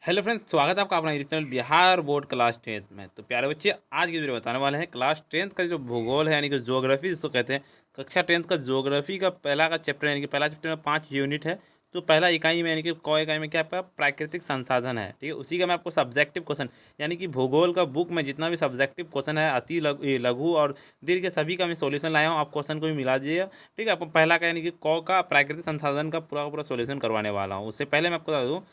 Hello friends, स्वागत है आपका अपना YouTube channel Bihar board class 10th में। तो प्यारे बच्चे, आज की वीडियो बताने वाले हैं क्लास 10th का जो भूगोल है, यानी कि ज्योग्राफी जिसको कहते हैं। कक्षा 10th का ज्योग्राफी का पहला का चैप्टर, यानी कि पहला चैप्टर में 5 यूनिट है। तो पहला इकाई में, यानी कि क इकाई में क्या आपका प्राकृतिक संसाधन है, ठीक है। उसी का मैं आपको सब्जेक्टिव क्वेश्चन, यानी कि भूगोल का बुक में जितना भी सब्जेक्टिव क्वेश्चन है, अति लघु और दीर्घ के सभी का मैं सोल्यूशन लाया हूँ। आप क्वेश्चन को भी मिला दीजिएगा, ठीक है। आपको पहला का, यानी कि क का प्राकृतिक संसाधन का पूरा पूरा सोल्यूशन करवाने वाला हूँ। उससे पहले मैं आपको बता दूँ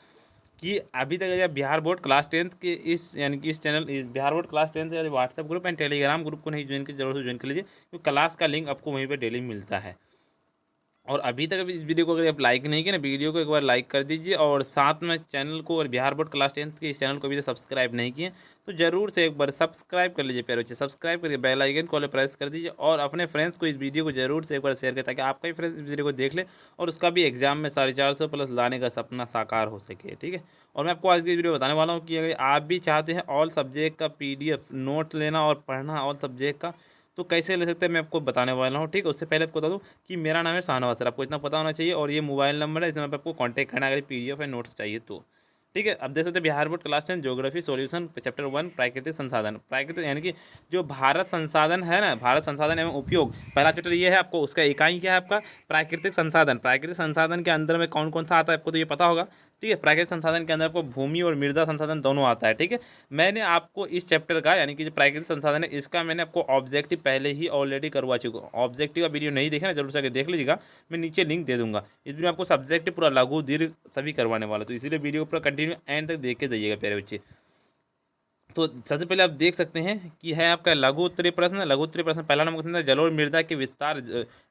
कि अभी तक अगर बिहार बोर्ड क्लास 10th के इस, यानी कि इस channel Bihar board class 10th यानी WhatsApp group and Telegram group को नहीं ज्वाइन की, जरूर से ज्वाइन कर लीजिए, क्योंकि क्लास का लिंक आपको वहीं पे डेली मिलता है। और अभी तक इस वीडियो को अगर आप लाइक नहीं किए ना, वीडियो को एक बार लाइक कर दीजिए, और साथ में चैनल को, और बिहार बोर्ड क्लास 10th के इस चैनल को भी सब्सक्राइब नहीं किए तो जरूर से एक बार सब्सक्राइब कर लीजिए प्यारे बच्चे। सब्सक्राइब करके बेल आइकन को प्रेस कर दीजिए, और अपने फ्रेंड्स को इस वीडियो को जरूर से एक बार शेयर करें, ताकि आपका ही फ्रेंड्स इस वीडियो को देख ले और उसका भी एग्जाम में 450 प्लस लाने का सपना साकार हो सके, ठीक है। और मैं आपको आज की वीडियो बताने वाला हूँ कि अगर आप भी चाहते हैं ऑल सब्जेक्ट का PDF नोट लेना और पढ़ना ऑल सब्जेक्ट का, तो कैसे ले सकते हैं मैं आपको बताने वाला हूँ, ठीक है। उससे पहले आपको बता दूँ कि मेरा नाम है शाहनवाज सर, आपको इतना पता होना चाहिए, और ये मोबाइल नंबर है, इसमें आपको कांटेक्ट करना अगर PDF या नोट्स चाहिए तो, ठीक है। अब देख सकते हैं Bihar board class 10 geography solution chapter 1 प्राकृतिक संसाधन। प्राकृतिक यानी कि जो भारत संसाधन है ना, भारत संसाधन एवं उपयोग, पहला चैप्टर ये है। आपको उसका इकाई क्या है, आपका प्राकृतिक संसाधन। प्राकृतिक संसाधन के अंदर में कौन कौन सा आता है आपको तो ये पता होगा, ठीक है। प्राकृतिक संसाधन के अंदर आपको भूमि और मृदा संसाधन दोनों आता है, ठीक है। मैंने आपको इस चैप्टर का, यानी कि जो प्राकृतिक संसाधन है, इसका मैंने आपको ऑब्जेक्टिव पहले ही ऑलरेडी करवा चुका हूँ। ऑब्जेक्टिव का वीडियो नहीं देखा ना, जरूर से आगे देख लीजिएगा, मैं नीचे लिंक दे दूंगा। इस वीडियो में आपको सब्जेक्टिव पूरा लघु दीर्घ सभी करवाने वाला, तो इसीलिए वीडियो को पूरा कंटिन्यू एंड तक देख के जाइएगा प्यारे बच्चे। तो सबसे पहले आप देख सकते हैं कि है आपका लघु उत्तरीय प्रश्न। लघु उत्तरीय प्रश्न पहला नंबर क्वेश्चन है, जलोढ़ मृदा के विस्तार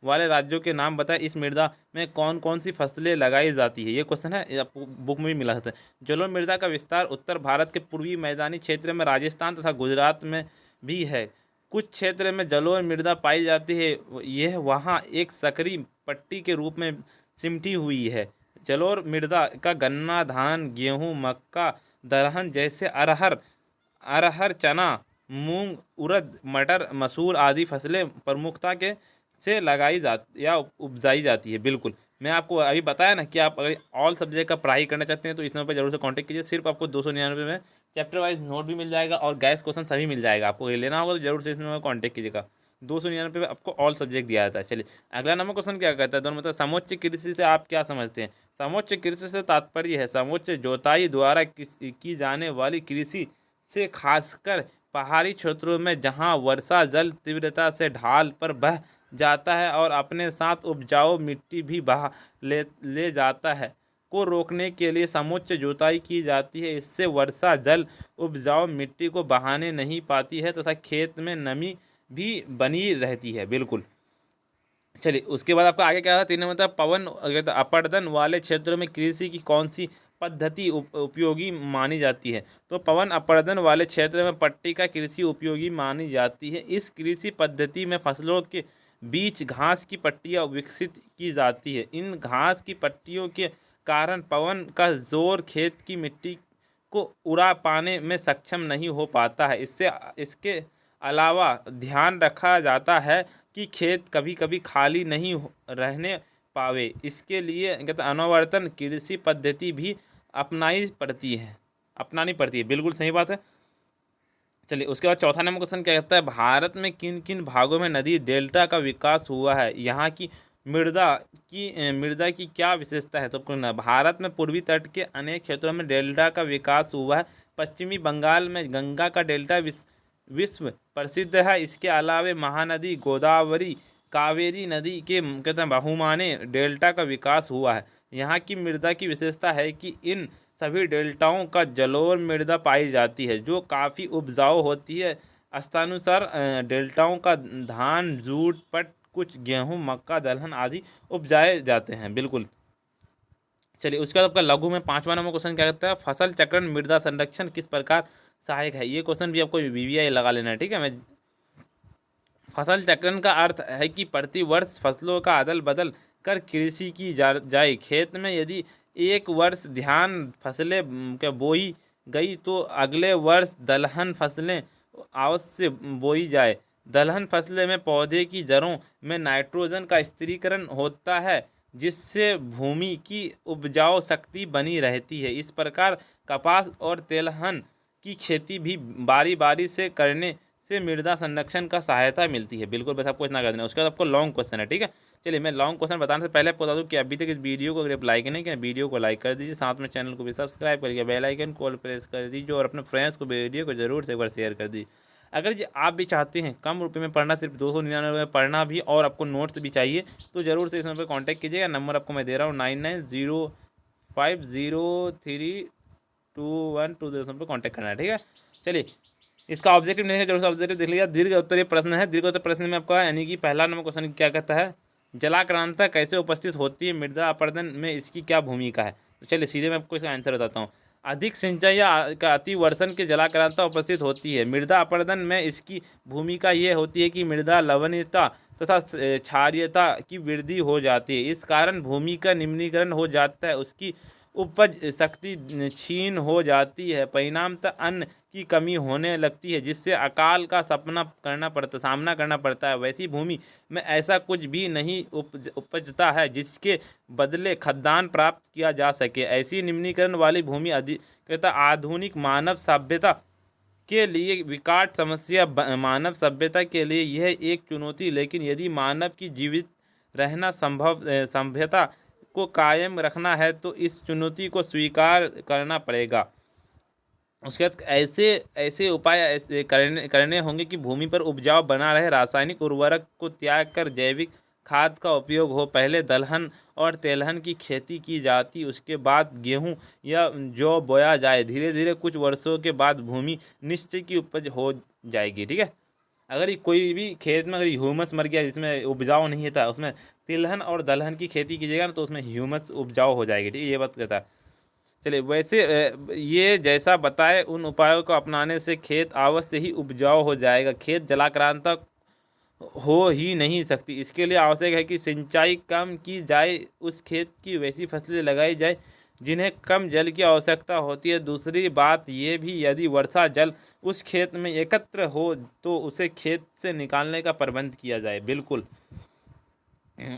वाले राज्यों के नाम बताएं। इस मृदा में कौन कौन सी फसलें लगाई जाती है, ये क्वेश्चन है, ये आपको बुक में भी मिला सकता है। जलोढ़ मृदा का विस्तार उत्तर भारत के पूर्वी मैदानी क्षेत्र में, राजस्थान तथा गुजरात में भी है। कुछ क्षेत्र में जलोढ़ मृदा पाई जाती है, यह वहाँ एक सकरी पट्टी के रूप में सिमटी हुई है। जलोढ़ मृदा का गन्ना, धान, गेहूँ, मक्का, दलहन जैसे अरहर, चना, मूंग, उड़द, मटर, मसूर आदि फसलें प्रमुखता के से लगाई जा या उपजाई जाती है। बिल्कुल, मैं आपको अभी बताया ना कि आप अगर ऑल सब्जेक्ट का पढ़ाई करना चाहते हैं तो इस नंबर पर जरूर से कांटेक्ट कीजिए। सिर्फ आपको 299 में चैप्टर वाइज नोट भी मिल जाएगा और गैस क्वेश्चन सभी मिल जाएगा। आपको ये लेना होगा तो जरूर से इस नंबर पर कॉन्टैक्ट कीजिएगा। 299 में आपको ऑल सब्जेक्ट दिया जाता है। चलिए अगला नंबर क्वेश्चन क्या कहता है, दोनों मतलब समोच्च कृषि से आप क्या समझते हैं। समोच्च कृषि से तात्पर्य है समोच्च जोताई द्वारा की जाने वाली कृषि से, खासकर पहाड़ी क्षेत्रों में जहां वर्षा जल तीव्रता से ढाल पर बह जाता है और अपने साथ उपजाऊ मिट्टी भी बहा ले जाता है, को रोकने के लिए समुच्च जुताई की जाती है। इससे वर्षा जल उपजाऊ मिट्टी को बहाने नहीं पाती है तथा खेत में नमी भी बनी रहती है। बिल्कुल, चलिए उसके बाद आपका आगे क्या था, 3 नंबर था पवन अपर्दन वाले क्षेत्रों में कृषि की कौन सी पद्धति उपयोगी मानी जाती है। तो पवन अपर्दन वाले क्षेत्र में पट्टी का कृषि उपयोगी मानी जाती है। इस कृषि पद्धति में फसलों के बीच घास की पट्टियाँ विकसित की जाती है। इन घास की पट्टियों के कारण पवन का जोर खेत की मिट्टी को उड़ा पाने में सक्षम नहीं हो पाता है। इससे इसके अलावा ध्यान रखा जाता है कि खेत कभी कभी खाली नहीं रहने पावे। इसके लिए कहते अनुवर्तन कृषि पद्धति भी अपनानी पड़ती है। बिल्कुल सही बात है। चलिए उसके बाद चौथा नंबर क्वेश्चन क्या कहता है, भारत में किन किन भागों में नदी डेल्टा का विकास हुआ है, यहाँ की मृदा की क्या विशेषता है। तो भारत में पूर्वी तट के अनेक क्षेत्रों में डेल्टा का विकास हुआ है। पश्चिमी बंगाल में गंगा का डेल्टा विश्व प्रसिद्ध है। इसके अलावा महानदी गोदावरी, कावेरी नदी के कहते हैं बहुमाने डेल्टा का विकास हुआ है। यहाँ की मृदा की विशेषता है कि इन सभी डेल्टाओं का जलोढ़ मृदा पाई जाती है, जो काफ़ी उपजाऊ होती है। स्थानुसार डेल्टाओं का धान, जूट, पट, कुछ गेहूँ, मक्का, दलहन आदि उपजाए जाते हैं। बिल्कुल, चलिए उसके बाद आपका लघु में 5वां नंबर क्वेश्चन क्या कहता है, फसल चक्रण मृदा संरक्षण किस प्रकार सहायक है। ये क्वेश्चन भी आपको VVI लगा लेना है, ठीक है। मैं फसल चक्रण का अर्थ है कि प्रति वर्ष फसलों का अदल बदल कर कृषि की जाए। खेत में यदि एक वर्ष धान फसलें क्या बोई गई तो अगले वर्ष दलहन फसलें अवश्य बोई जाए। दलहन फसलें में पौधे की जड़ों में नाइट्रोजन का स्थिरीकरण होता है, जिससे भूमि की उपजाऊ शक्ति बनी रहती है। इस प्रकार कपास और तेलहन की खेती भी बारी बारी से करने से मृदा संरक्षण का सहायता मिलती है। बिल्कुल, बस आपको इतना कर देना। उसके बाद आपको लॉन्ग क्वेश्चन है, ठीक है। चलिए, मैं लॉन्ग क्वेश्चन बताने से पहले आपको बता दूं कि अभी तक इस वीडियो को अगर आप लाइक नहीं किया, वीडियो को लाइक कर दीजिए, साथ में चैनल को भी सब्सक्राइब करिए, बेल आइकन को ऑल प्रेस कर दीजिए और अपने फ्रेंड्स को वीडियो को जरूर से एक बार शेयर कर दीजिए। अगर जी आप भी चाहते हैं कम रुपये में पढ़ना, सिर्फ 299 में पढ़ना भी, और आपको नोट्स भी चाहिए, तो ज़रूर से इस नंबर पर कॉन्टैक्ट कीजिएगा। नंबर आपको मैं दे रहा हूँ 9905032120 पर कॉन्टैक्ट करना है, ठीक है। चलिए, इसका ऑब्जेक्टिव नहीं है, जरूर से ऑब्जेक्टिव देख लीजिए। दीर्घ उत्तरीय प्रश्न है। दीर्घ उत्तर प्रश्न में आपका यानी कि पहला नंबर क्वेश्चन क्या कहता है, जलाक्रांता कैसे उपस्थित होती है, मृदा अपरदन में इसकी क्या भूमिका है। तो चलिए सीधे मैं आपको इसका आंसर बताता हूँ। अधिक सिंचाई या का अतिवर्षण के जलाक्रांता उपस्थित होती है। मृदा अपरदन में इसकी भूमिका ये होती है कि मृदा लवणीयता तथा क्षारीयता की वृद्धि हो जाती है। इस कारण भूमि का निम्नीकरण हो जाता है, उसकी उपज शक्ति क्षीण हो जाती है, परिणामतः अन्न की कमी होने लगती है, जिससे अकाल का सामना करना पड़ता है। वैसी भूमि में ऐसा कुछ भी नहीं उपजता है जिसके बदले खाद्यान्न प्राप्त किया जा सके। ऐसी निम्नीकरण वाली भूमि आधुनिक मानव सभ्यता के लिए विकट समस्या। मानव सभ्यता के लिए यह एक चुनौती, लेकिन यदि मानव की जीवित रहना सभ्यता को कायम रखना है तो इस चुनौती को स्वीकार करना पड़ेगा। उसके बाद ऐसे ऐसे उपाय करने होंगे कि भूमि पर उपजाऊ बना रहे, रासायनिक उर्वरक को त्याग कर जैविक खाद का उपयोग हो। पहले दलहन और तेलहन की खेती की जाती, उसके बाद गेहूं या जौ बोया जाए। धीरे धीरे कुछ वर्षों के बाद भूमि निश्चय की उपज हो जाएगी, ठीक है। अगर ये कोई भी खेत में अगर ह्यूमस मर गया, जिसमें उपजाऊ नहीं था, उसमें तिलहन और दलहन की खेती कीजिएगा ना, तो उसमें ह्यूमस उपजाऊ हो जाएगी, ठीक है। ये बात कहता है। चलिए, वैसे ये जैसा बताए उन उपायों को अपनाने से खेत अवश्य ही उपजाऊ हो जाएगा। खेत जलाक्रांता हो ही नहीं सकती। इसके लिए आवश्यक है कि सिंचाई कम की जाए, उस खेत की वैसी फसलें लगाई जाए जिन्हें कम जल की आवश्यकता होती है। दूसरी बात ये भी, यदि वर्षा जल उस खेत में एकत्र हो तो उसे खेत से निकालने का प्रबंध किया जाए। बिल्कुल।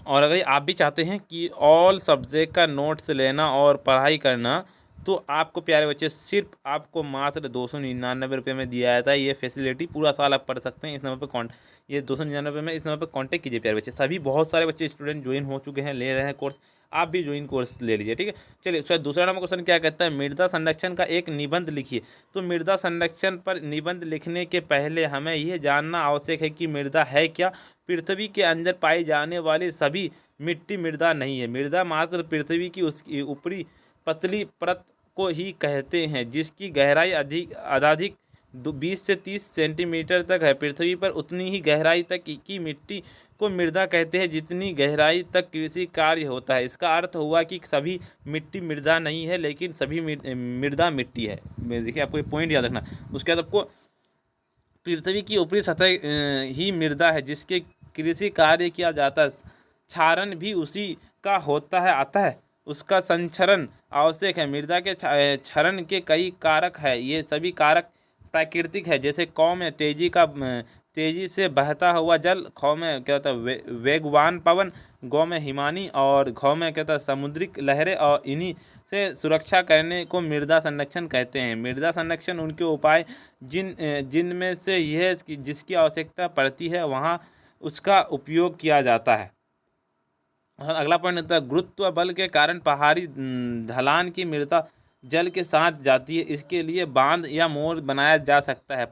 और अगर आप भी चाहते हैं कि ऑल सब्जेक्ट का नोट्स लेना और पढ़ाई करना, तो आपको प्यारे बच्चे सिर्फ आपको मात्र 299 में दिया जाता है। ये फैसिलिटी पूरा साल आप पढ़ सकते हैं। इस नंबर पर ये 299 में इस नंबर पर कांटेक्ट कीजिए प्यारे बच्चे। सभी बहुत सारे बच्चे स्टूडेंट ज्वाइन हो चुके हैं, ले रहे हैं कोर्स। आप भी ज्वाइन कोर्स ले लीजिए, ठीक है। चलिए, उसका दूसरा नंबर क्वेश्चन क्या कहता है, मृदा संरक्षण का एक निबंध लिखिए। तो मृदा संरक्षण पर निबंध लिखने के पहले हमें यह जानना आवश्यक है कि मृदा है क्या। पृथ्वी के अंदर पाई जाने वाली सभी मिट्टी मृदा नहीं है। मृदा मात्र पृथ्वी की उसकी ऊपरी पतली परत को ही कहते हैं, जिसकी गहराई अधिक 20 से 30 सेंटीमीटर तक है। पृथ्वी पर उतनी ही गहराई तक की मिट्टी को मृदा कहते हैं जितनी गहराई तक कृषि कार्य होता है। इसका अर्थ हुआ कि सभी मिट्टी मृदा नहीं है, लेकिन सभी मृदा मिट्टी है। देखिए, आपको ये पॉइंट याद रखना। उसके बाद आपको पृथ्वी की ऊपरी सतह ही मृदा है जिसके कृषि कार्य किया जाता है। क्षारण भी उसी का होता है, अतः उसका संचरण आवश्यक है। मृदा के क्षरण के कई कारक है। ये सभी कारक प्राकृतिक है, जैसे कौ में तेजी से बहता हुआ जल, खौ में क्या होता है वेगवान पवन, गौ में हिमानी, और घौ में क्या होता है समुद्रिक लहरें। और इन्हीं से सुरक्षा करने को मृदा संरक्षण कहते हैं। मृदा संरक्षण उनके उपाय जिनमें से यह जिसकी आवश्यकता पड़ती है वहाँ उसका उपयोग किया जाता है। और अगला पॉइंट होता है, गुरुत्व बल के कारण पहाड़ी ढलान की मृदा जल के साथ जाती है। इसके लिए बांध या मोर बनाया जा सकता है।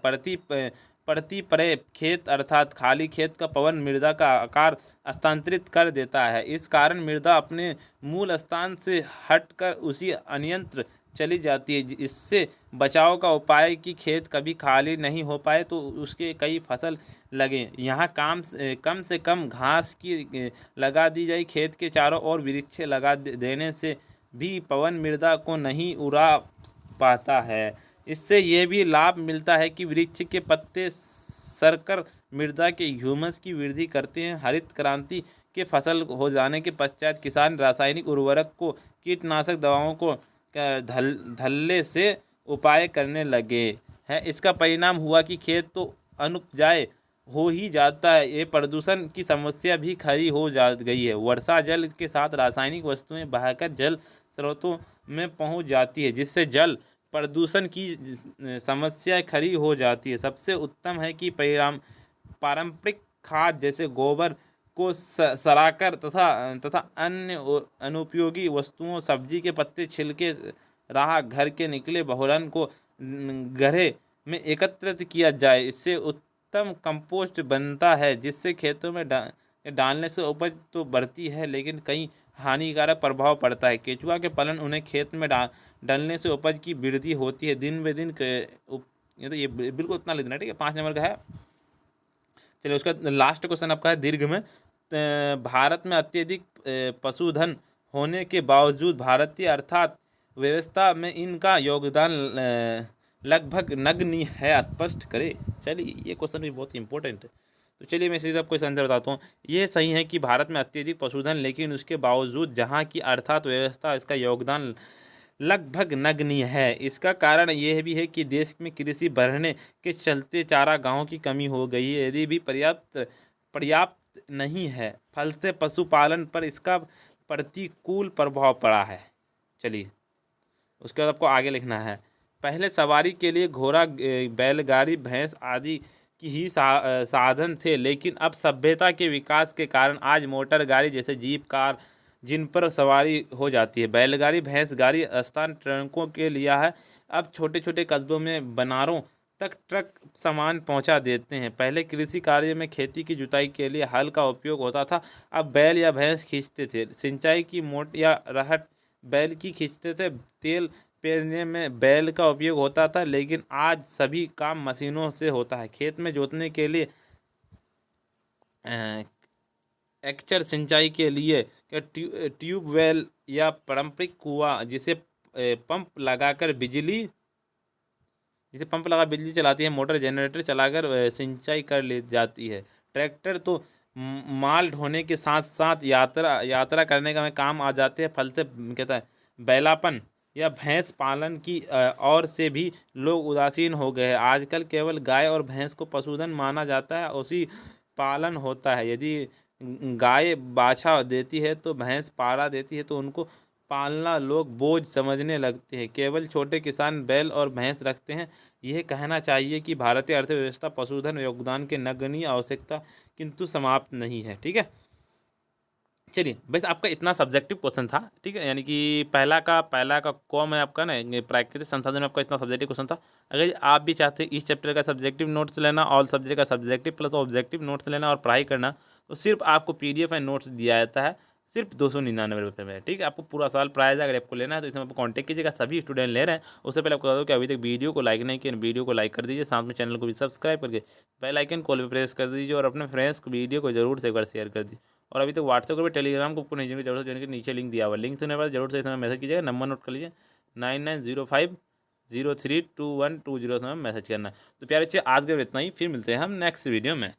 पड़ती पड़े खेत अर्थात खाली खेत का पवन मृदा का आकार स्थानांतरित कर देता है। इस कारण मृदा अपने मूल स्थान से हटकर उसी अन्यत्र चली जाती है। इससे बचाव का उपाय कि खेत कभी खाली नहीं हो पाए तो उसके कई फसल लगे। यहाँ कम से कम घास की लगा दी जाए। खेत के चारों ओर वृक्ष लगा देने से भी पवन मृदा को नहीं उड़ा पाता है। इससे यह भी लाभ मिलता है कि वृक्ष के पत्ते सरकर मृदा के ह्यूमस की वृद्धि करते हैं। हरित क्रांति के फसल हो जाने के पश्चात किसान रासायनिक उर्वरक को, कीटनाशक दवाओं को धल्ले से उपाय करने लगे हैं। इसका परिणाम हुआ कि खेत तो अनुपजाए हो ही जाता है। ये प्रदूषण की समस्या भी खड़ी हो जा गई है। वर्षा जल के साथ रासायनिक वस्तुएं बहकर जल स्रोतों में पहुंच जाती है, जिससे जल प्रदूषण की समस्या खड़ी हो जाती है। सबसे उत्तम है कि पारंपरिक खाद जैसे गोबर को सड़ाकर तथा अन्य अनुपयोगी वस्तुओं, सब्जी के पत्ते, छिलके, राह घर के निकले बहुलन को गड्ढे में एकत्रित किया जाए। इससे उत्तम कंपोस्ट बनता है, जिससे खेतों में डालने से उपज तो बढ़ती है, लेकिन कई हानिकारक प्रभाव पड़ता है। केचुआ के फलन उन्हें खेत में डालने से उपज की वृद्धि होती है। दिन ब दिन ये तो ये बिल्कुल उतना लिखना है, ठीक है। 5 नंबर का है। चलिए उसका लास्ट क्वेश्चन आपका है दीर्घ में। भारत में अत्यधिक पशुधन होने के बावजूद भारतीय अर्थात व्यवस्था में इनका योगदान लगभग नगण्य है, स्पष्ट करें। चलिए ये क्वेश्चन भी बहुत इंपॉर्टेंट है, तो चलिए मैं सीधा आपको इसका आंसर बताता हूँ। ये सही है कि भारत में अत्यधिक पशुधन, लेकिन उसके बावजूद जहाँ की अर्थात व्यवस्था इसका योगदान लगभग नगण्य है। इसका कारण यह भी है कि देश में कृषि बढ़ने के चलते चारागाहों की कमी हो गई है, यदि भी पर्याप्त नहीं है। फलते पशुपालन पर इसका प्रतिकूल प्रभाव पड़ा है। चलिए उसके बाद आपको आगे लिखना है। पहले सवारी के लिए घोड़ा, बैलगाड़ी, भैंस आदि की ही साधन थे, लेकिन अब सभ्यता के विकास के कारण आज मोटर गाड़ी जैसे जीप, कार, जिन पर सवारी हो जाती है। बैलगाड़ी, भैंस गाड़ी स्थान ट्रकों के लिया है। अब छोटे छोटे कस्बों में बनारों तक ट्रक सामान पहुंचा देते हैं। पहले कृषि कार्य में खेती की जुताई के लिए हल का उपयोग होता था, अब बैल या भैंस खींचते थे। सिंचाई की मोटर या रहट बैल की खींचते थे। तेल पेरने में बैल का उपयोग होता था, लेकिन आज सभी काम मशीनों से होता है। खेत में जोतने के लिए एक्चर, सिंचाई के लिए ट्यूबवेल या पारंपरिक कुआं जिसे पंप लगा बिजली चलाती है। मोटर, जनरेटर चलाकर सिंचाई कर ली जाती है। ट्रैक्टर तो माल ढोने के साथ साथ यात्रा करने का में काम आ जाते हैं। फलते कहता है बैलापन या भैंस पालन की और से भी लोग उदासीन हो गए हैं। आजकल केवल गाय और भैंस को पशुधन माना जाता है, उसी पालन होता है। यदि गाय बाछा देती है तो भैंस पारा देती है, तो उनको पालना लोग बोझ समझने लगते हैं। केवल छोटे किसान बैल और भैंस रखते हैं। यह कहना चाहिए कि भारतीय अर्थव्यवस्था पशुधन योगदान के नगण्य आवश्यकता किंतु समाप्त नहीं है, ठीक है। चलिए बस आपका इतना सब्जेक्टिव क्वेश्चन था, ठीक है। यानी कि पहला का कॉम है आपका ना, प्राकृतिक संसाधन में आपका इतना सब्जेक्टिव क्वेश्चन था। अगर आप भी चाहते हैं इस चैप्टर का सब्जेक्टिव नोट्स लेना, ऑल सब्जेक्ट का सब्जेक्टिव प्लस ऑब्जेक्टिव नोट्स लेना और पढ़ाई करना, तो सिर्फ आपको PDF एंड नोट्स दिया जाता है, सिर्फ 299 रुपये में, ठीक है। आपको पूरा साल प्राइस अगर आपको लेना है तो इसमें आपको कॉन्टैक्ट कीजिएगा। सभी स्टूडेंट ले रहे हैं। उससे पहले आपको बता दो कि अभी तक वीडियो को लाइक नहीं किया, वीडियो को लाइक कर दीजिए, साथ में चैनल को भी सब्सक्राइब करके बेल आइकन कॉल पर प्रेस कर दीजिए और अपने फ्रेंड्स को वीडियो को जरूर से एक बार शेयर कर दीजिए। और अभी तक व्हाट्सएप पर, टेलीग्राम को नहीं जरूर से जाने के नीचे लिंक दिया हुआ, लिंक से बाद जरूर से इसमें मैसेज कीजिएगा। नंबर नोट कर लीजिए 9905032120 में मैसेज करना है। तो प्यारे बच्चे आज के इतना ही, फिर मिलते हैं हम नेक्स्ट वीडियो में।